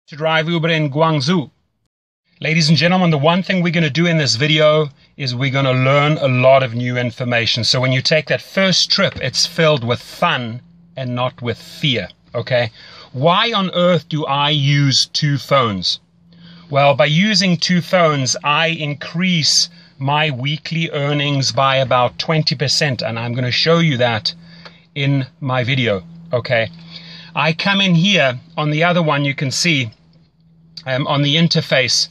to drive Uber in Guangzhou. Ladies and gentlemen, the one thing we're going to do in this video is we're going to learn a lot of new information. So when you take that first trip, it's filled with fun and not with fear, okay? Why on earth do I use two phones? Well, by using two phones, I increase my weekly earnings by about 20%, and I'm going to show you that in my video, okay? I come in here, on the other one you can see, on the interface,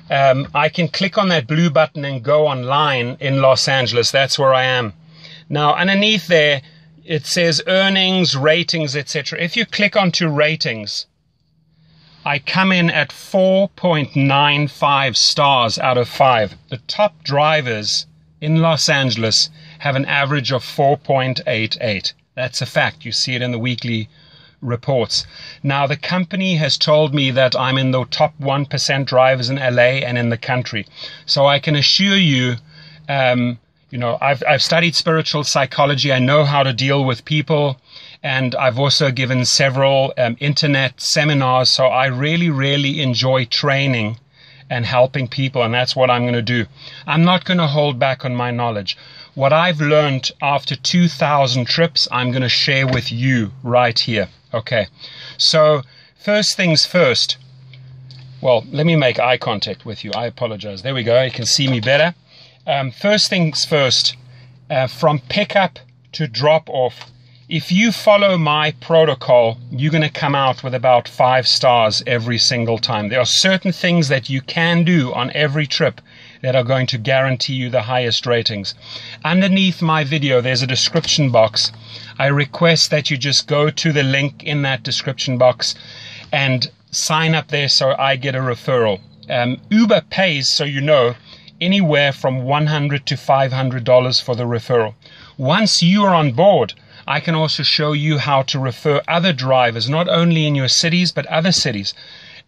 I can click on that blue button and go online in Los Angeles. That's where I am. Now, underneath there, it says earnings, ratings, etc. If you click onto ratings, I come in at 4.95 stars out of 5. The top drivers in Los Angeles have an average of 4.88. That's a fact. You see it in the weekly reports. Now, the company has told me that I'm in the top 1% drivers in LA and in the country. So I can assure you, I've studied spiritual psychology. I know how to deal with people, and I've also given several internet seminars. So I really, really enjoy training and helping people, and that's what I'm going to do. I'm not going to hold back on my knowledge. What I've learned after 2,000 trips, I'm going to share with you right here. Okay, so first things first. Well, let me make eye contact with you. I apologize. There we go. You can see me better. First things first, from pickup to drop off, if you follow my protocol, you're going to come out with about 5 stars every single time. There are certain things that you can do on every trip that are going to guarantee you the highest ratings. Underneath my video, there's a description box. I request that you just go to the link in that description box and sign up there so I get a referral. Uber pays, so you know, anywhere from $100 to $500 for the referral. Once you are on board, I can also show you how to refer other drivers, not only in your cities, but other cities.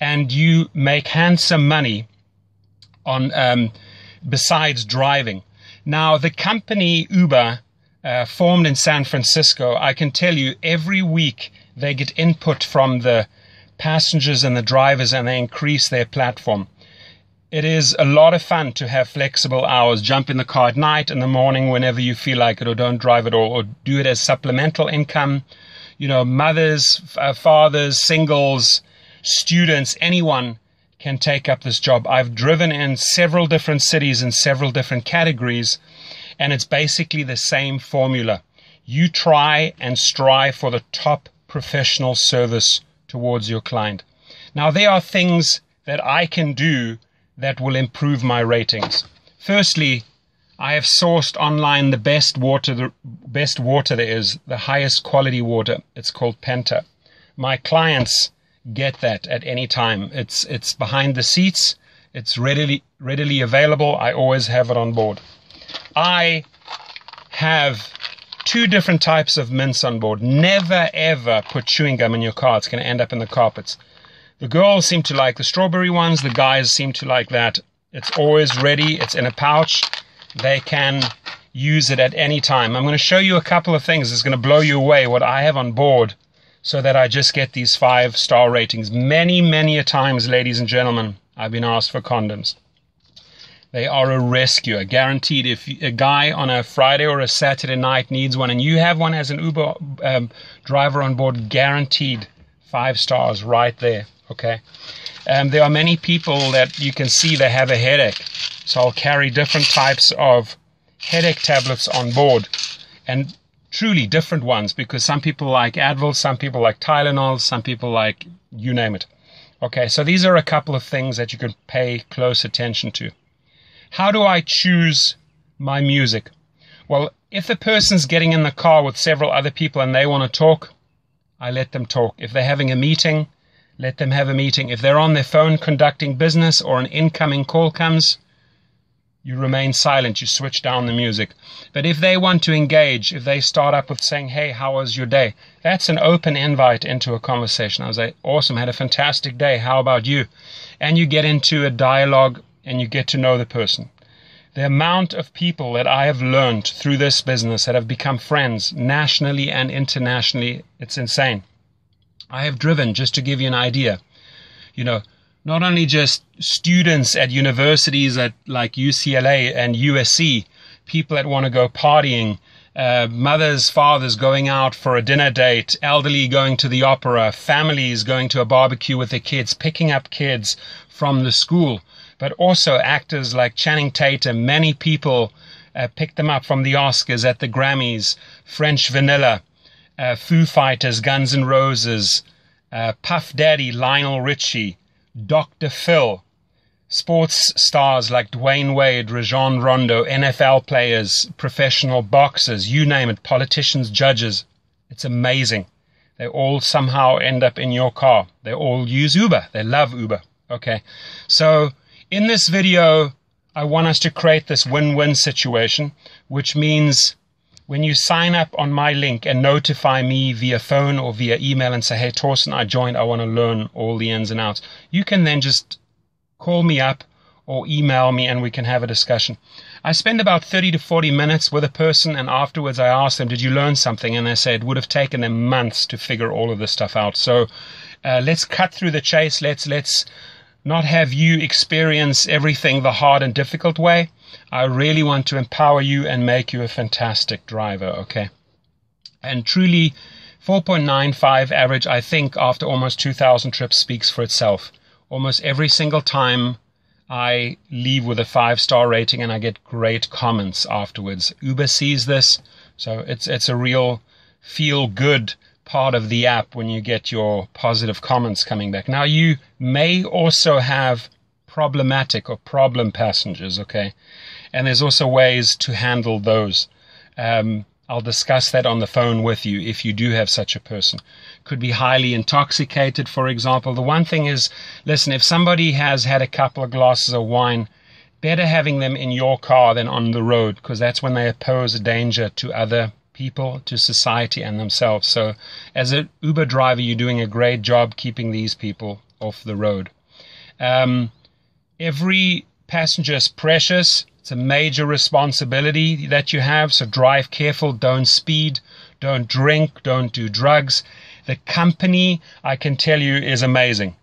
And you make handsome money on besides driving. Now, the company Uber, formed in San Francisco, I can tell you every week they get input from the passengers and the drivers, and they increase their platform. It is a lot of fun to have flexible hours. Jump in the car at night, in the morning, whenever you feel like it, or don't drive at all, or do it as supplemental income. You know, mothers, fathers, singles, students, anyone can take up this job. I've driven in several different cities in several different categories, and it's basically the same formula. You try and strive for the top professional service towards your client. Now, there are things that I can do that will improve my ratings. Firstly, I have sourced online the best water there is, the highest quality water. It's called Penta. My clients get that at any time. It's behind the seats. It's readily available. I always have it on board. I have 2 different types of mints on board. Never ever put chewing gum in your car. It's going to end up in the carpets. The girls seem to like the strawberry ones. The guys seem to like that. It's always ready. It's in a pouch. They can use it at any time. I'm going to show you a couple of things. It's going to blow you away what I have on board so that I just get these 5-star ratings. Many, many a times, ladies and gentlemen, I've been asked for condoms. They are a rescue, guaranteed. If a guy on a Friday or a Saturday night needs one and you have one as an Uber driver on board, guaranteed 5 stars right there, okay? There are many people that you can see they have a headache. So I'll carry different types of headache tablets on board, and truly different ones, because some people like Advil, some people like Tylenol, some people like you name it. Okay, so these are a couple of things that you can pay close attention to. How do I choose my music? Well, if the person's getting in the car with several other people and they want to talk, I let them talk. If they're having a meeting, let them have a meeting. If they're on their phone conducting business or an incoming call comes, you remain silent, you switch down the music. But if they want to engage, if they start up with saying, hey, how was your day? That's an open invite into a conversation. I was like, awesome, had a fantastic day. How about you? And you get into a dialogue and you get to know the person. The amount of people that I have learned through this business that have become friends nationally and internationally, it's insane. I have driven, just to give you an idea, not only just students at universities like UCLA and USC, people that want to go partying, mothers, fathers going out for a dinner date, elderly going to the opera, families going to a barbecue with their kids, picking up kids from the school, but also actors like Channing Tatum. Many people picked them up from the Oscars, at the Grammys, French Vanilla, Foo Fighters, Guns N' Roses, Puff Daddy, Lionel Richie, Dr. Phil, sports stars like Dwayne Wade, Rajon Rondo, NFL players, professional boxers, you name it, politicians, judges. It's amazing. They all somehow end up in your car. They all use Uber. They love Uber. Okay. So in this video, I want us to create this win-win situation, which means when you sign up on my link and notify me via phone or via email and say, hey, Torsten, I joined, I want to learn all the ins and outs, you can then just call me up or email me and we can have a discussion. I spend about 30 to 40 minutes with a person, and afterwards I ask them, did you learn something? And they say it would have taken them months to figure all of this stuff out. So let's cut through the chase. Let's not have you experience everything the hard and difficult way. I really want to empower you and make you a fantastic driver, okay? And truly, 4.95 average, I think, after almost 2,000 trips speaks for itself. Almost every single time I leave with a 5-star rating and I get great comments afterwards. Uber sees this, so it's a real feel-good part of the app when you get your positive comments coming back. Now, you may also have problematic or problem passengers, okay? And there's also ways to handle those. I'll discuss that on the phone with you if you do have such a person. Could be highly intoxicated, for example. The one thing is, listen, if somebody has had a couple of glasses of wine, better having them in your car than on the road, because that's when they pose a danger to other people, to society and themselves. So as an Uber driver, you're doing a great job keeping these people off the road. Every passenger is precious. It's a major responsibility that you have, so drive careful, don't speed, don't drink, don't do drugs. The company, I can tell you, is amazing.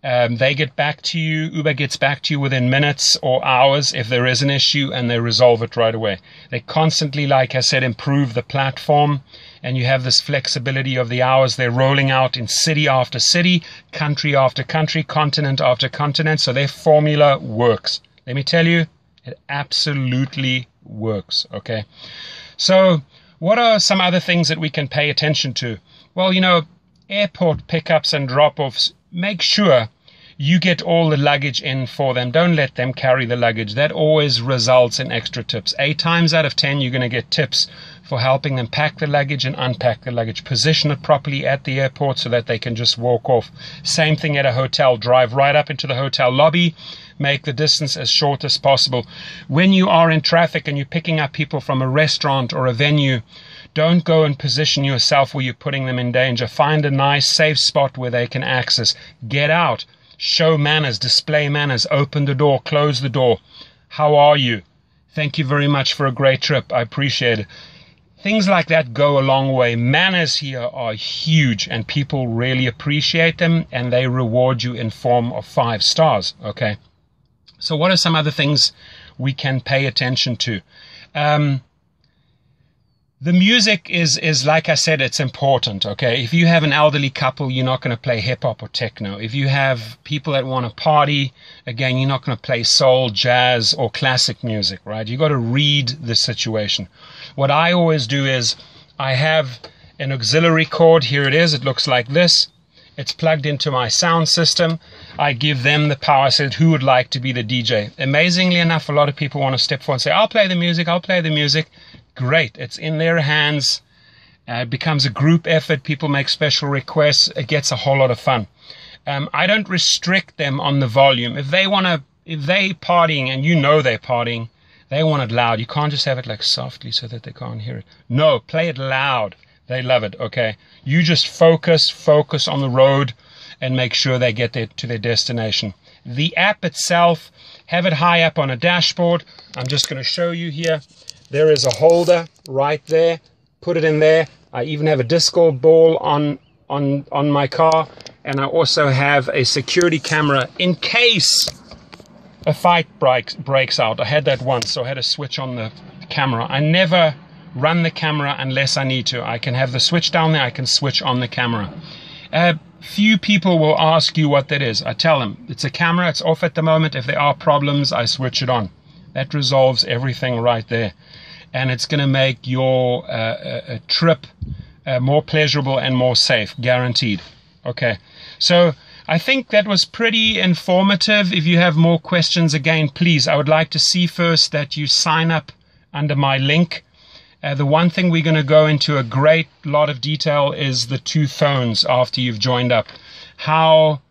They get back to you, Uber gets back to you within minutes or hours if there is an issue, and they resolve it right away. They constantly, like I said, improve the platform, and you have this flexibility of the hours. They're rolling out in city after city, country after country, continent after continent, so their formula works. Let me tell you, it absolutely works, okay? So what are some other things that we can pay attention to? Well, airport pickups and drop-offs, make sure you get all the luggage in for them. Don't let them carry the luggage. That always results in extra tips. 8 times out of 10, you're going to get tips for helping them pack the luggage and unpack the luggage. Position it properly at the airport so that they can just walk off. Same thing at a hotel. Drive right up into the hotel lobby. Make the distance as short as possible. When you are in traffic and you're picking up people from a restaurant or a venue, don't go and position yourself where you're putting them in danger. Find a nice, safe spot where they can access. Get out. Show manners. Display manners. Open the door. Close the door. How are you? Thank you very much for a great trip. I appreciate it. Things like that go a long way. Manners here are huge, and people really appreciate them, and they reward you in form of 5 stars. Okay. So what are some other things we can pay attention to? The music is, like I said, it's important, okay? If you have an elderly couple, you're not going to play hip-hop or techno. If you have people that want to party, again, you're not going to play soul, jazz, or classic music, right? You've got to read the situation. What I always do is I have an auxiliary cord. Here it is. It looks like this. It's plugged into my sound system. I give them the power. I said, who would like to be the DJ? Amazingly enough, a lot of people want to step forward and say, I'll play the music, I'll play the music. Great. It's in their hands. It becomes a group effort. People make special requests. It gets a whole lot of fun. I don't restrict them on the volume. If they partying and you know they're partying, they want it loud. You can't just have it like softly so that they can't hear it. No, play it loud. They love it, okay? You just focus on the road and make sure they get to their destination. The app itself, have it high up on a dashboard. I'm just going to show you here. There is a holder right there. Put it in there. I even have a disco ball on my car. And I also have a security camera in case a fight breaks out. I had that once, so I had to switch on the camera. I never run the camera unless I need to. I can have the switch down there, I can switch on the camera. Few people will ask you what that is. I tell them, it's a camera, it's off at the moment. If there are problems, I switch it on. That resolves everything right there. And it's going to make your trip more pleasurable and more safe, guaranteed. Okay, so I think that was pretty informative. If you have more questions, again, please, I would like to see first that you sign up under my link. The one thing we're going to go into a great lot of detail is the 2 phones after you've joined up. How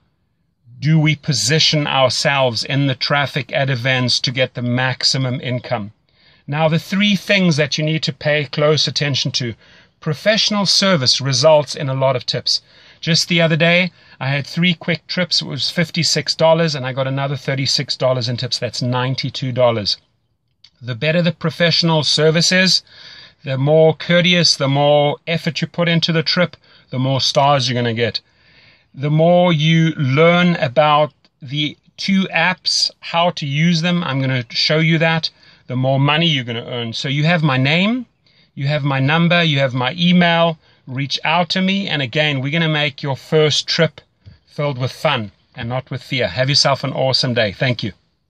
do we position ourselves in the traffic at events to get the maximum income? Now, the 3 things that you need to pay close attention to. Professional service results in a lot of tips. Just the other day, I had 3 quick trips. It was $56, and I got another $36 in tips. That's $92. The better the professional service is, the more courteous, the more effort you put into the trip, the more stars you're going to get. The more you learn about the 2 apps, how to use them, I'm going to show you that, the more money you're going to earn. So you have my name, you have my number, you have my email. Reach out to me, and again, we're going to make your first trip filled with fun and not with fear. Have yourself an awesome day. Thank you.